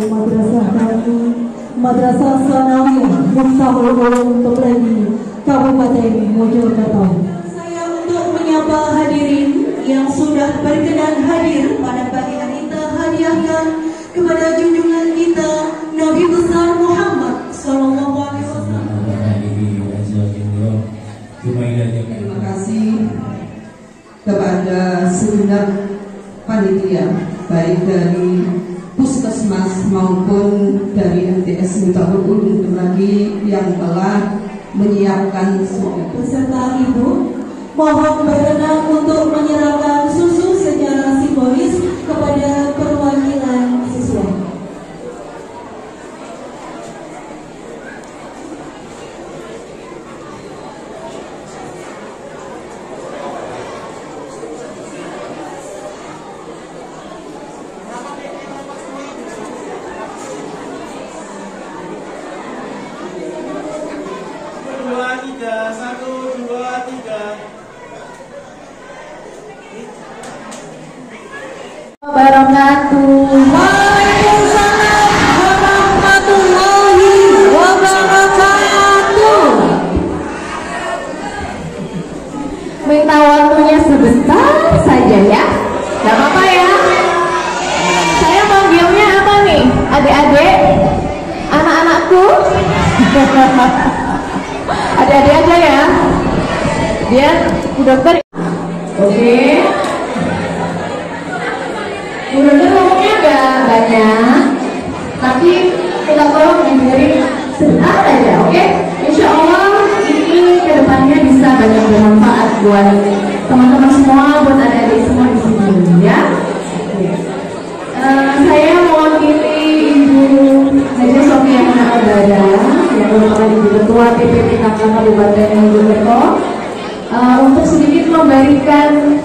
madrasah kami, Madrasah Sanawiyah Miftahul Ulum Toplendi, Kabupaten Mojokerto. Saya untuk menyapa hadirin yang sudah berkenan hadir pada pagi hari kita hadiahkan kepada junjungan kita Nabi besar Muhammad Sallallahu Alaihi Wasallam. Terima kasih kepada segenap panitia, baik dari Puskesmas maupun dari MTS Miftahul Ulum lagi yang telah menyiapkan beserta ibu. Mohon berkenan untuk menyerahkan susu secara simbolis kepada perwakilan siswa. Wabarakatuh. Waalaikumsalam warahmatullahi wabarakatuh. Minta waktunya sebentar saja ya, gak apa-apa ya. Saya manggilnya apa nih, adik-adik, anak-anakku? Adik-adik aja ya, biar Bu Dokter. Oke. Bu Dokter ngomongnya gak banyak, tapi kita tolong dengerin sebentar aja, oke? Insya Allah ini kedepannya bisa banyak bermanfaat buat teman-teman semua, buat adik-adik semua di sini, ya. Saya mewakili Ibu Haja Sofiana Abada yang merupakan Ibu Ketua PPPKK Kabupaten Mojokerto, untuk sedikit memberikan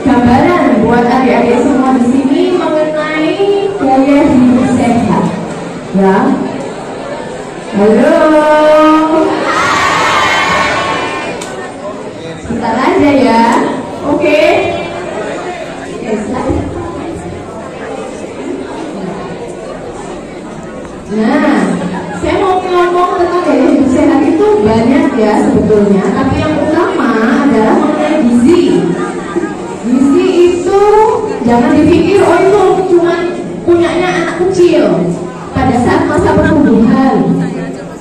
gambaran buat adik-adik semua di sini mengenai gaya hidup sehat. Ya, halo, sebentar aja ya, oke. Nah, saya mau ngomong tentang gaya hidup sehat itu banyak ya sebetulnya, tapi yang utama adalah mengenai gizi. Gizi itu jangan dipikir oh itu cuma punyanya anak kecil pada saat masa pertumbuhan.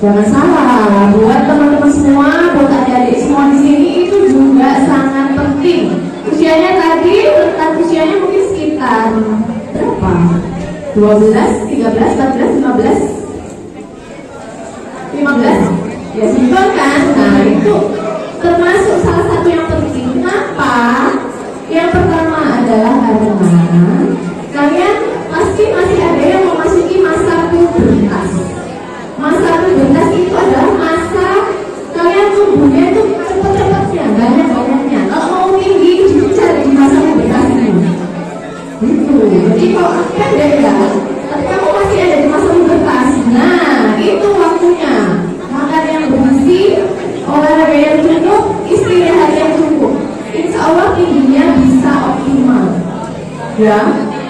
Jangan salah, buat teman-teman semua, buat adik-adik semua di sini itu juga sangat penting. Usianya tadi, rentang usianya mungkin sekitar berapa? 12, 13, 14, 15? 15? Ya segitu kan? Nah itu termasuk salah satu yang penting. Kenapa? Yang pertama adalah karena kalian pasti masih ada yang memasuki masa pubertas. Masa pubertas itu adalah masa kalian tumbuhnya itu cepat-cepatnya, banyak-banyaknya. Kalau mau tinggi, cari di masa pubertas ini. Gitu. Jadi kalau pendek ya, tapi kamu masih ada di masa pubertas. Nah, itu waktunya. Makan yang bergizi, olahraga yang cukup, istirahat yang cukup. Insya Allah tingginya bisa optimal. Ya,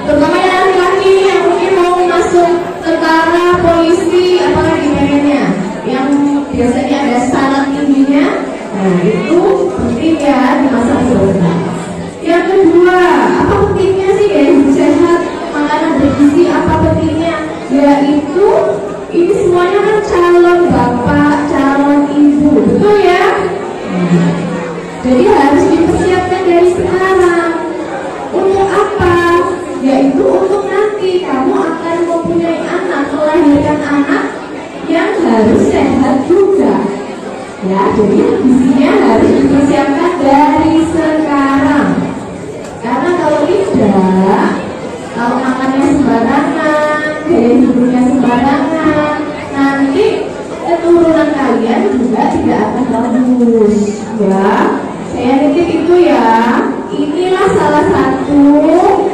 terutama yang laki-laki yang mungkin mau masuk tentara, polisi, apalagi pengennya, yang biasanya ada syarat tingginya. Nah, itu penting ya di masa pubertas. Yang kedua, apa pentingnya sih gaya hidup sehat, makanan bergizi, apa pentingnya? Yaitu ini semuanya kan calon bapak, calon ibu, betul ya? Jadi harus dipersiapkan dari sekarang. Untuk apa? Yaitu untuk nanti kamu akan mempunyai anak, melahirkan anak yang harus sehat juga. Ya, jadi gizinya harus dipersiapkan dari sekarang. Karena kalau tidak, kalau makannya sembarangan, gaya hidupnya sembarangan, nanti keturunan kalian juga tidak akan bagus. Ya, saya nitip itu ya. Inilah salah satu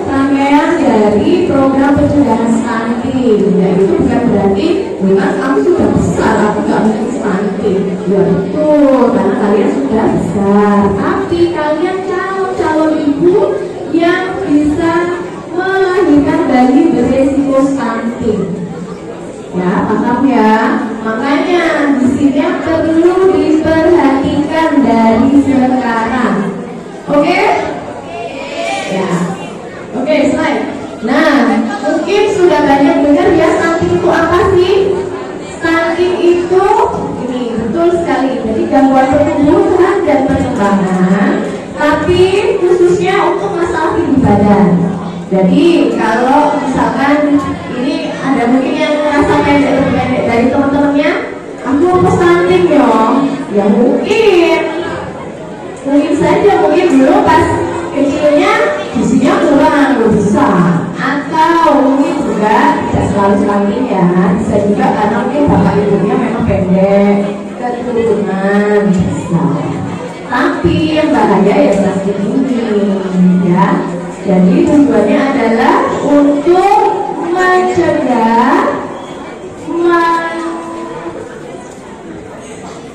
rangkaian dari program pencegahan stunting. Ya, itu bukan berarti bukan kamu sudah besar, aku nggak mungkin stunting. Ya betul, karena kalian sudah besar. Tapi kalian calon ibu yang bisa melahirkan Ya, paham ya. Makanya di sini perlu diperhatikan dari sekarang. Oke? Ya. Oke, slide. Nah, mungkin sudah banyak dengar ya stunting itu apa sih? Stunting itu ini betul sekali. Jadi gangguan pertumbuhan dan perkembangan, tapi khususnya untuk masalah tinggi badan. Jadi kalau misalkan ini ada mungkin yang merasa pendek dari teman-temannya, aku mau stunting ya mungkin saja mungkin dulu pas kecilnya gizinya kurang bisa, atau mungkin juga tidak selalu seperti ya, bisa juga karena mungkin bapak ibunya memang pendek, keturunan bisa. Tapi yang bahaya ya plastik ini ya. Jadi tujuannya adalah untuk mencegah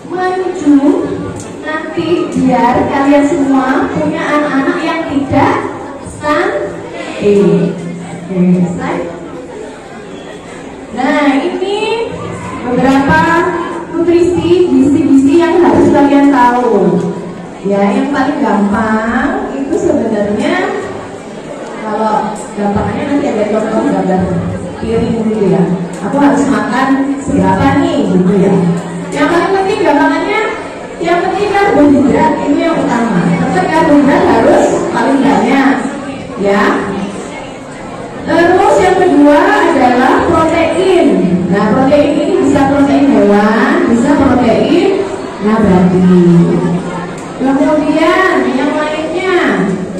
menuju nanti biar kalian semua punya anak-anak yang tidak stunting. Nah, ini beberapa nutrisi gizi-gizi yang harus kalian tahu. Ya, yang paling gampang itu sebenarnya, kalau gampangannya nanti ada contoh gambar piring gitu ya. Aku harus makan seberapa nih gitu ya. Yang paling penting gampangannya, yang penting karbohidrat ini yang utama. Tetap karbohidrat harus paling banyak ya. Terus yang kedua adalah protein. Nah, protein ini bisa protein hewan, bisa protein nabati. Kemudian yang lainnya,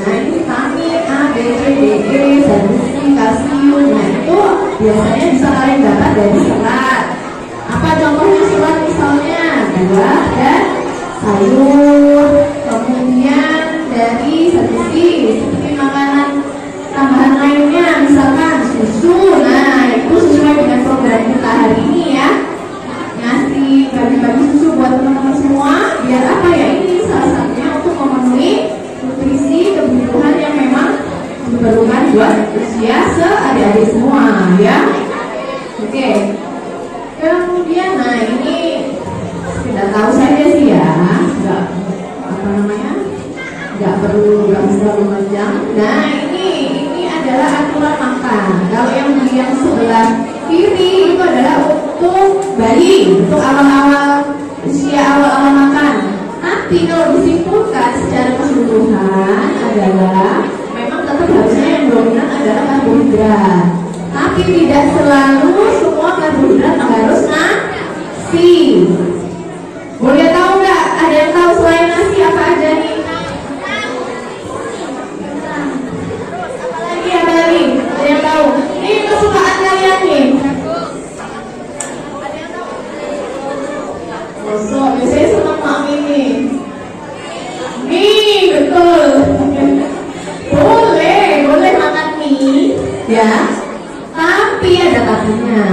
nah ini vitamin A, B, C, D, E, zat besi, kalsium. Nah itu biasanya bisa kalian dapat dari serat. Apa contohnya serat? Misalnya buah dan sayur. Kemudian dari zat besi seperti makanan tambahan lainnya, misalkan susu. Nah itu sesuai dengan program kita hari ini ya, ngasih bagi-bagi susu buat teman-teman semua. Biar apa ya, ini salah satunya untuk memenuhi nutrisi kebutuhan yang memang diperlukan buat usia adik-adik semua ya. Oke. Kemudian nah ini tidak tahu saja sih ya, nggak perlu panjang. Nah ini adalah aturan makan. Kalau yang sebelah kiri itu adalah untuk bayi, untuk awal-awal usia, awal-awal makan. Tapi kalau disimpulkan secara keseluruhan adalah memang tetap harusnya yang dominan adalah karbohidrat. Tapi tidak selalu semua karbohidrat harus nasi. Boleh tahu nggak? Ada yang tahu selain nasi apa aja nih? Apa lagi? Ada yang tahu? Ini kesukaan kalian nih. Kosong, biasanya senang Mak Mimi. Mie, betul. Boleh makan mie, ya. Tapi ada tapinya.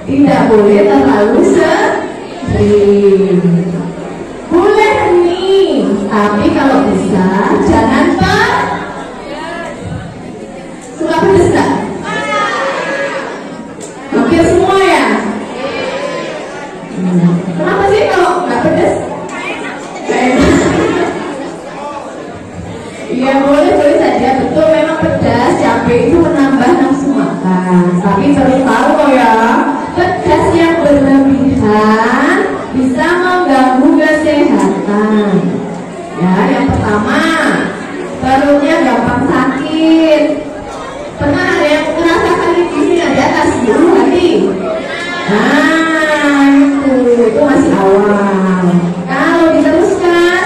Tidak boleh terlalu sering. Boleh nih, tapi kalau bisa jangan suka pedes nggak? Hampir semua ya. Kenapa sih kalau nggak pedes? Iya boleh saja, betul memang pedas, cabai itu menambah nafsu makan. Tapi perlu tahu ya, pedas yang berlebihan bisa mengganggu kesehatan. Ya, yang pertama perutnya gampang sakit. Pernah ada yang merasa sakit di sini di atas dulu hati? Nah itu masih awal. Kalau diteruskan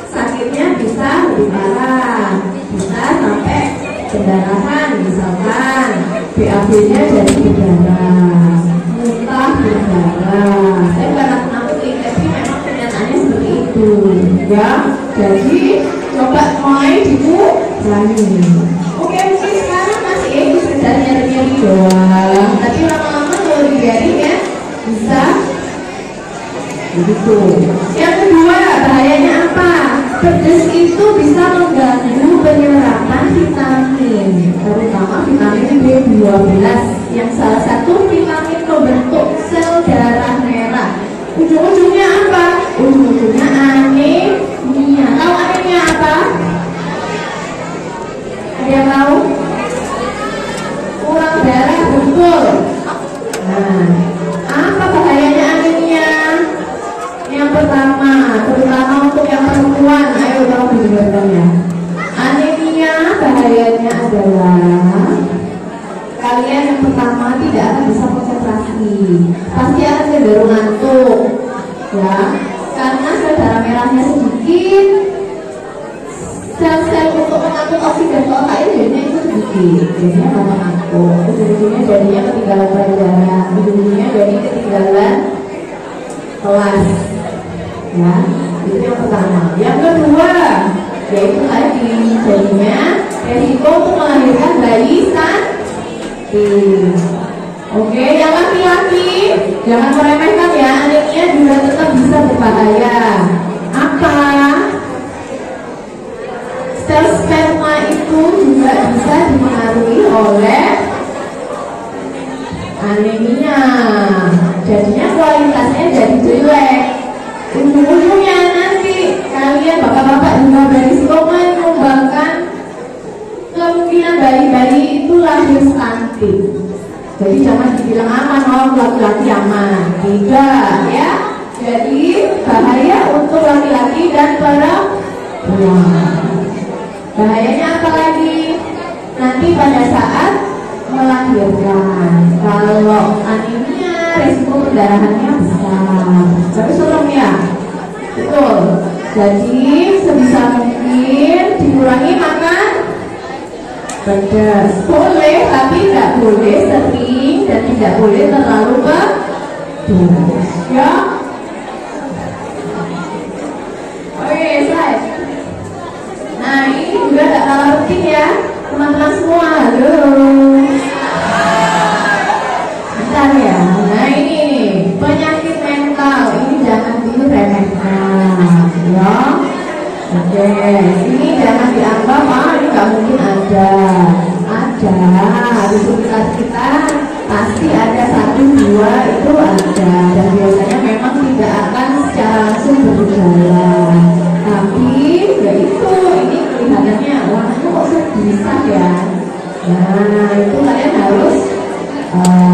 sakitnya bisa lebih parah, bisa sampai pendarahan, misalkan BAB-nya jadi berdarah, muntah berdarah. Saya bukan nakut-nakutin, tapi memang kenyataannya seperti itu ya. Jadi coba mulai dikurangi. Oke, mungkin sekarang masih sekedar nyari-nyari doang, tapi lama-lama kalau dibiarin ya bisa begitu. Yang kedua, bahayanya apa? Pedas itu bisa mengganggu penyerapan vitamin, terutama vitamin B12 yang salah satu vitamin pembentuk sel darah merah. Ujung-ujungnya apa? Ujung-ujungnya anemia. Tahu anemia apa? Ada yang tahu? Kurang darah, betul. Nah, apa bahayanya anemia? Yang pertama, terutama untuk yang perempuan, ayo tolong didengarkan ya. Anemia bahayanya adalah kalian yang pertama tidak akan bisa konsentrasi, pasti akan cenderung ngantuk, ya, karena sel darah merahnya sedikit, sel-sel untuk mengangkut oksigen ke otak itu jadinya itu sedikit, jadinya gampang ngantuk, ujung-ujungnya jadinya ketinggalan pelajaran, ujung-ujungnya jadi ketinggalan kelas, ya, itu yang pertama. Yang kedua, yaitu tadi jadinya resiko untuk melahirkan bayi Oke, yang laki-laki jangan meremehkan ya, anemia juga tetap bisa berbahaya. Apa? Sel sperma itu juga bisa dipengaruhi oleh anemia. Jadinya kualitasnya jadi jelek. Ujung-ujungnya nanti kalian bapak-bapak juga berisiko menyumbangkan kemungkinan bayi-bayi itu lahir stunting. Jadi jangan dibilang aman, oh laki-laki aman, tidak ya. Jadi bahaya untuk laki-laki dan perempuan. Bahayanya apa lagi? Nanti pada saat melahirkan, kalau anemia risiko perdarahannya besar. Tapi serem ya, betul. Jadi sebisa mungkin dikurangi makan pedas, boleh, tapi tidak boleh sering dan tidak boleh terlalu pedas, ya. Oke, slide. Nah, ini juga tidak kalah penting ya, teman-teman semua. Halo. Bentar ya. Nah, ini nih, penyakit mental ini jangan diremehkan, ya. Oke, ini jangan dianggap ini nggak mungkin ada di sekitar kita pasti ada 1-2 itu ada, dan biasanya memang tidak akan secara langsung bergejala, tapi ya itu ini kelihatannya warnanya kok sedih ya. Nah itu kalian harus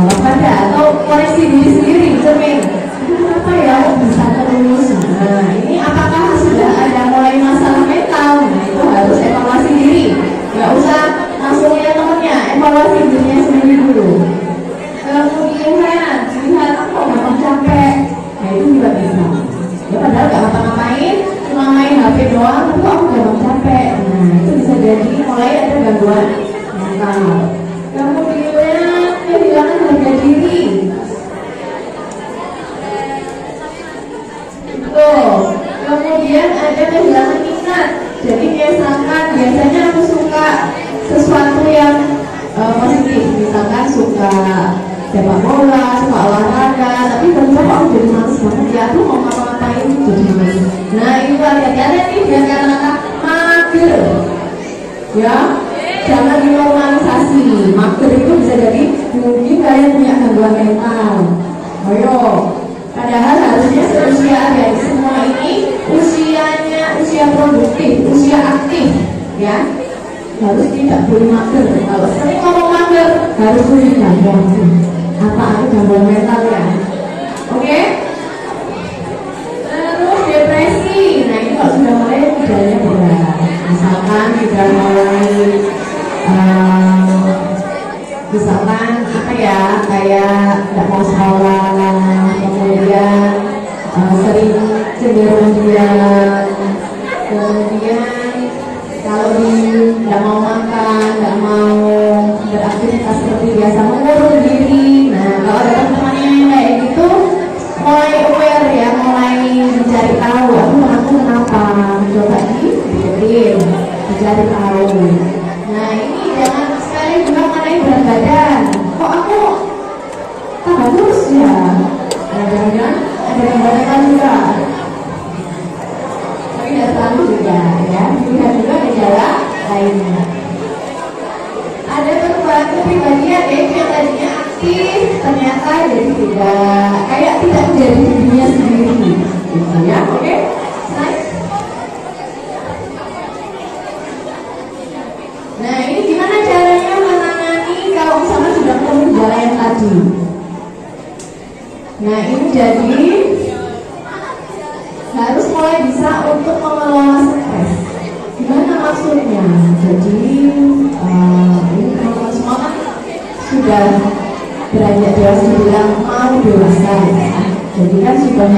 waspada atau koreksi diri sendiri, cermin. Ini kenapa ya kok bisa terus? Nah ini apakah sudah ada mulai masalah mental? Nah itu harus evaluasi diri, nggak usah langsung lihat temennya, evaluasi dirinya sendiri dulu. Kemudian lihat kok gampang capek, nah itu juga bisa. Ya padahal nggak ngapa-ngapain, cuma main HP doang, tapi kok aku gampang capek. Nah itu bisa jadi mulai ada gangguan mental. Kemudian kehilangan harga diri. Kemudian ada kehilangan minat. Jadi misalkan biasanya aku suka sesuatu yang positif, misalkan suka sepak bola, suka olahraga, tapi ternyata aku jadi males banget ya, aku mau ngapa-ngapain jadi males. Nah itu hati-hati nih biar kata-kata mager, ya. Jangan dinormalisasi. Mager itu bisa jadi mungkin kalian punya gangguan mental. Ayo. Padahal harusnya seusia dari semua ini usianya usia produktif, usia aktif, ya. Harus tidak boleh mager. Kalau sering ngomong mager, harus punya gangguan. Apa ada gangguan mental ya? Oke? Terus depresi. Nah ini kalau sudah mulai gejalanya berat. Misalkan sudah mulai misalkan apa ya, kayak tidak mau sekolah, kemudian sering cenderung diam, kemudian kalau tidak mau makan, tidak mau beraktivitas seperti biasa, mengurung diri. Nah kalau ada teman-temannya yang kayak gitu, mulai aware ya, mulai mencari tahu aku kenapa, coba dipikirin, mencari tahu. Nah ini jangan sekali juga mengenai berat badan. Kok aku tambah terus ya? Nah jangan-jangan ada gejala juga. Tapi tidak selalu juga ya. Lihat juga gejala lainnya. Ada perubahan kepribadian yaitu yang tadinya tapi ternyata jadi tidak, kayak tidak menjadi dirinya sendiri, gitu ya. Oke, next. Nah, ini gimana caranya menangani kalau misalnya sudah ketemu gejala yang tadi? Nah, ini jadi harus mulai bisa untuk mengelola stres. Gimana maksudnya? Jadi ini teman-teman semua kan sudah beranjak dewasa, bilang mau dewasa ya. Jadi kan sudah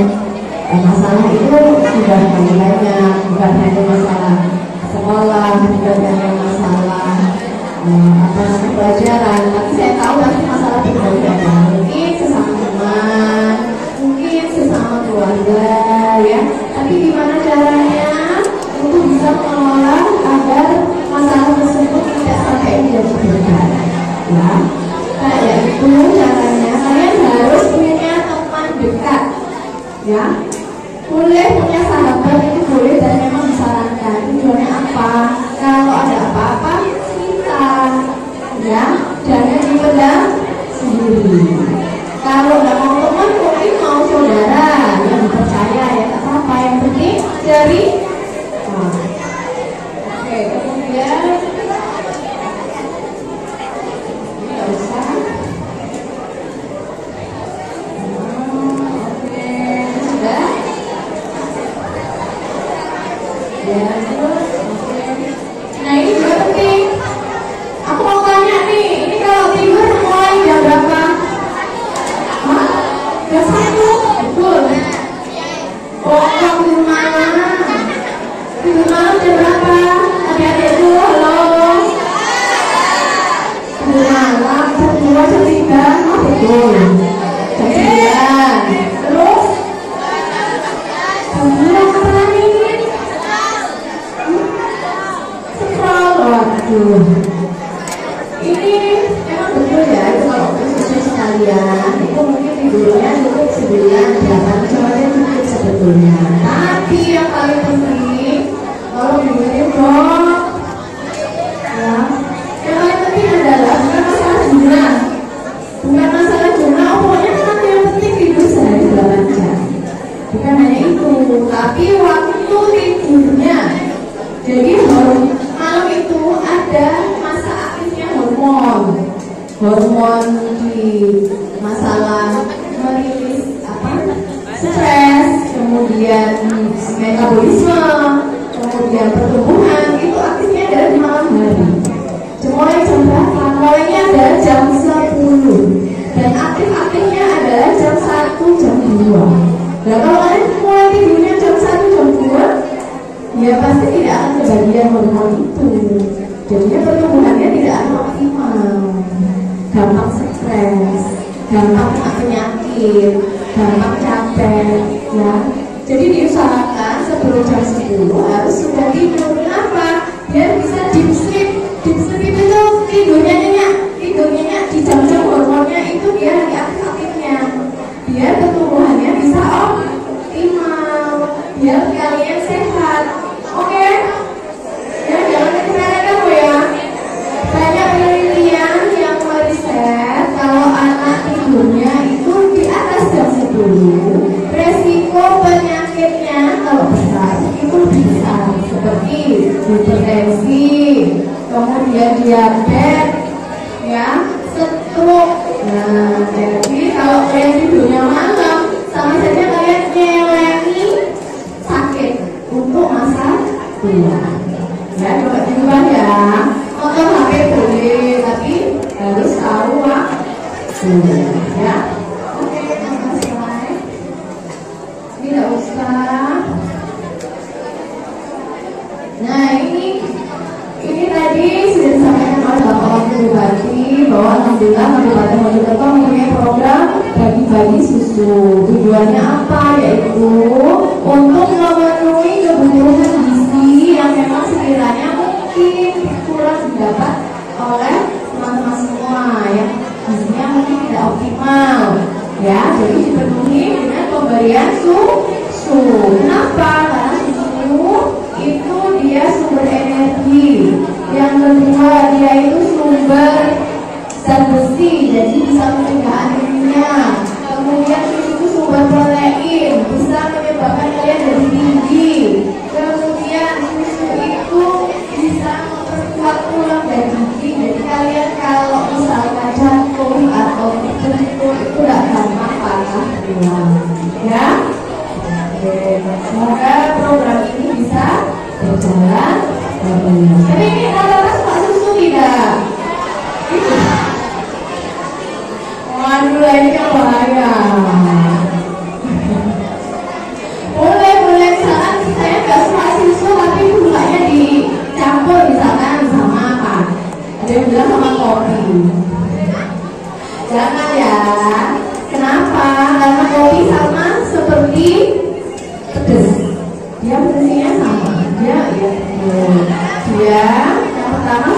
masalah itu sudah banyak, bukan hanya masalah sekolah, bukan hanya masalah pelajaran, tapi saya tahu nanti masalah pribadi, mungkin sesama teman, mungkin sesama keluarga ya. Tapi gimana caranya untuk bisa mengelola agar masalah tersebut tidak sampai menjadi beban ya. Nah, yaitu caranya kalian harus punya teman dekat ya. Boleh punya sahabat, itu boleh dan memang disarankan. Tujuannya apa? Kalau ada apa-apa cerita ya, jangan dipendam sendiri. Kalau nggak mau teman, mungkin mau saudara yang dipercaya ya, tak apa-apa. Yang penting dari oke, kemudian ini nggak usah. Oke, sudah. Ya, terus. Nah, ini juga penting. Aku mau tanya nih, ini kalau tidur mulai jam berapa? Jam 1, betul. Oh, kamu tidur malam. Tidur malam jam berapa? Adik-adikku, halo. Tidur malam jam 2, jam 3. Oh, betul. Jam 9. Terus? Jam 2 apa nih? Scroll. Waduh. Ini memang betul ya, itu kalau khususnya sekalian itu mungkin tidurnya cukup 9, 8 jam aja cukup sebetulnya. Tapi yang paling penting kalau dengerin dong ya, yang paling penting adalah bukan masalah jumlah, pokoknya nanti yang penting tidur sehari 8 jam. Bukan hanya itu, tapi waktu tidurnya. Jadi malam itu ada masa aktifnya hormon di masalah merilis stres, kemudian metabolisme, kemudian pertumbuhan, itu aktifnya adalah di malam hari. Mulai jam berapa? Mulainya adalah jam 10 dan aktifnya adalah jam 1, jam 2. Nah, kalau kalian mulai tidurnya jam 1, jam 2, ya pasti tidak akan kebagian hormon itu. Jadinya pertumbuhannya tidak akan optimal, gampang stres, gampang kena penyakit, gampang capek ya. Jadi diusahakan sebelum jam 10 harus sudah tidur. Kenapa? Biar bisa deep sleep. Deep sleep itu tidurnya nyenyak di jam-jam hormonnya itu dia lagi aktif-aktifnya, biar pertumbuhannya bisa optimal, biar kalian sehat. Oke? Ya, jangan ketinggalan kamu ya. Banyak penelitian yang meriset kalau anak tidurnya itu di atas jam 10, resiko penyakitnya kalau besar itu lebih besar, seperti hipertensi, kemudian diabetes, ya, stroke. Nah, jadi kalau kalian tidurnya malam, sama saja kalian nyelengi sakit untuk masa tua. Ya, coba diubah ya. Nonton HP boleh, tapi harus tahu waktu. Ya. Oke, selesai. Ini tidak usah. Nah, ini tadi sudah disampaikan oleh Bapak Wakil Bupati bahwa alhamdulillah Kabupaten Mojokerto mempunyai program bagi-bagi susu. Tujuannya apa? Yaitu untuk memenuhi kebutuhan gizi yang memang sekiranya mungkin kurang didapat oleh teman-teman semua ya, gizinya mungkin tidak optimal ya. Jadi dipenuhi dengan pemberian susu. Kenapa? Karena susu itu dia sumber energi, yang kedua dia itu sumber zat besi, jadi bisa katanya. Tapi ini rata-rata suka susu tidak? Waduh, ini kan bahaya. Boleh misalkan saya nggak suka susu tapi gulanya dicampur misalkan sama apa? Ada yang bilang sama kopi. Jangan ya. Kenapa? Karena kopi sama seperti pedes. Dia pedesnya sama. Dia yang pertama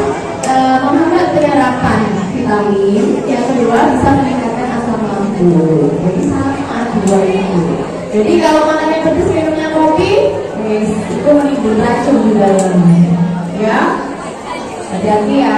menghambat penyerapan vitamin, yang kedua bisa meningkatkan asam lambung. Jadi sama dua itu. Jadi kalau makannya pedes minumnya kopi, itu menimbulkan racun di dalam. Ya, hati-hati ya.